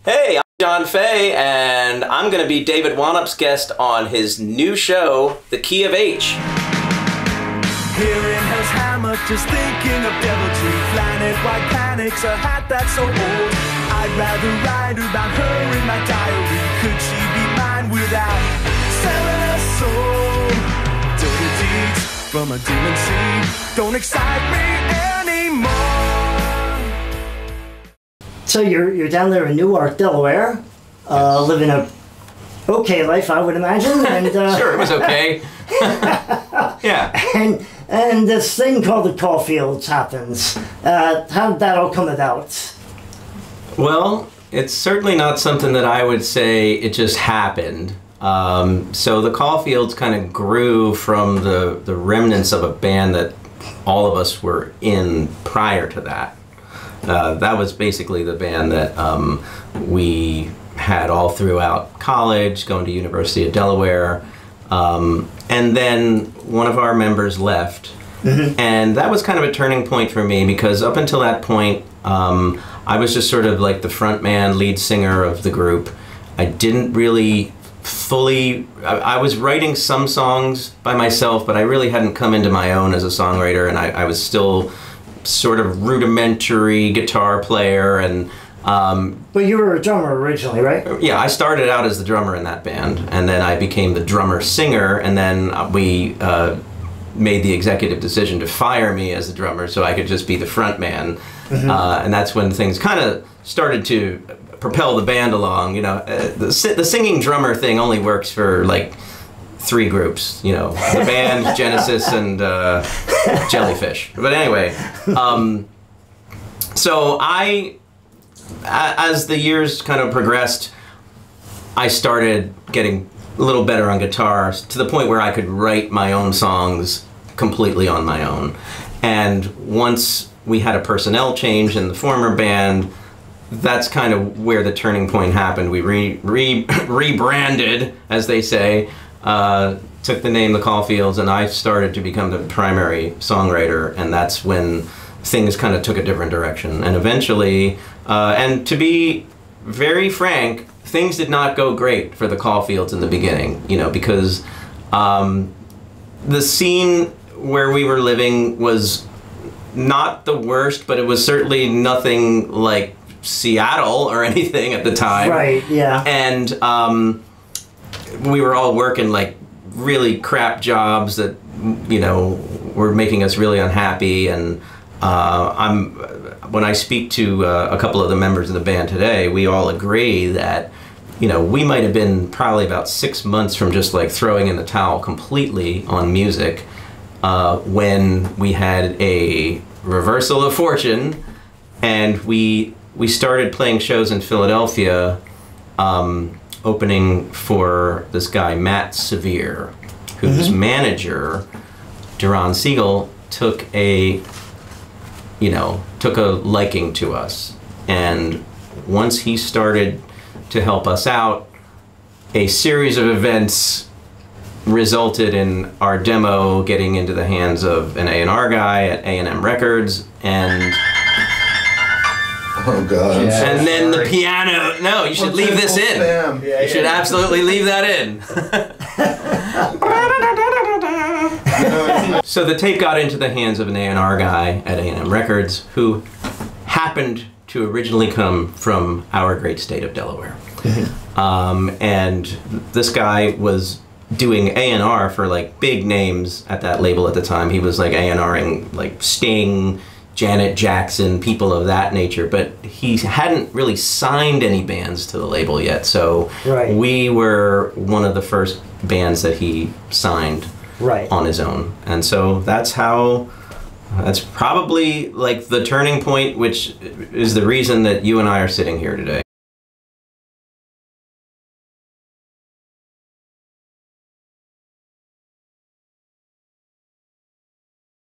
Hey, I'm John Faye, and I'm going to be David Wannop's guest on his new show, The Key of H. Here in Hell's Hammer, just thinking of deviltry, planet white panics, a hat that's so old. I'd rather write about her in my diary. Could she be mine without selling her soul? Dirty deeds from a demon seed don't excite me anymore. So you're down there in Newark, Delaware, living a okay life, I would imagine. And Sure, it was okay. Yeah. And this thing called the Caulfields happens. How did that all come about? Well, it's certainly not something that I would say it just happened. So the Caulfields kind of grew from the remnants of a band that all of us were in prior to that. That was basically the band that we had all throughout college, going to University of Delaware. And then one of our members left. Mm-hmm. And that was kind of a turning point for me, because up until that point, I was just sort of like the front man, lead singer of the group. I didn't really fully... I was writing some songs by myself, but I really hadn't come into my own as a songwriter, and I was still sort of rudimentary guitar player. And but you were a drummer originally, right? Yeah, I started out as the drummer in that band, and then I became the drummer singer, and then we made the executive decision to fire me as the drummer so I could just be the front man. Mm-hmm. And that's when things kind of started to propel the band along. You know, the singing drummer thing only works for like 3 groups, you know, the band, Genesis, and Jellyfish. But anyway, so as the years kind of progressed, I started getting a little better on guitar to the point where I could write my own songs completely on my own. And once we had a personnel change in the former band, that's kind of where the turning point happened. We rebranded, as they say, took the name The Caulfields, and I started to become the primary songwriter, and that's when things kind of took a different direction. And eventually, and to be very frank, things did not go great for the Caulfields in the beginning, you know, because the scene where we were living was not the worst, but it was certainly nothing like Seattle or anything at the time. Right, yeah. And we were all working like really crap jobs that, you know, were making us really unhappy. And when I speak to a couple of the members of the band today, we all agree that, you know, we might have been probably about 6 months from just like throwing in the towel completely on music when we had a reversal of fortune, and we started playing shows in Philadelphia, opening for this guy Matt Severe, whose Mm-hmm. manager Duran Siegel took a liking to us. And once he started to help us out, a series of events resulted in our demo getting into the hands of an A&R guy at A&M Records, and oh God! Yeah. And then the piano. No, you should leave this in. You should absolutely leave that in. So the tape got into the hands of an A&R guy at A&M Records, who happened to originally come from our great state of Delaware. And this guy was doing A&R for like big names at that label at the time. He was like A&Ring like Sting, Janet Jackson, people of that nature, but he hadn't really signed any bands to the label yet. So right. We were one of the first bands that he signed right. on his own. And so that's probably like the turning point, which is the reason that you and I are sitting here today.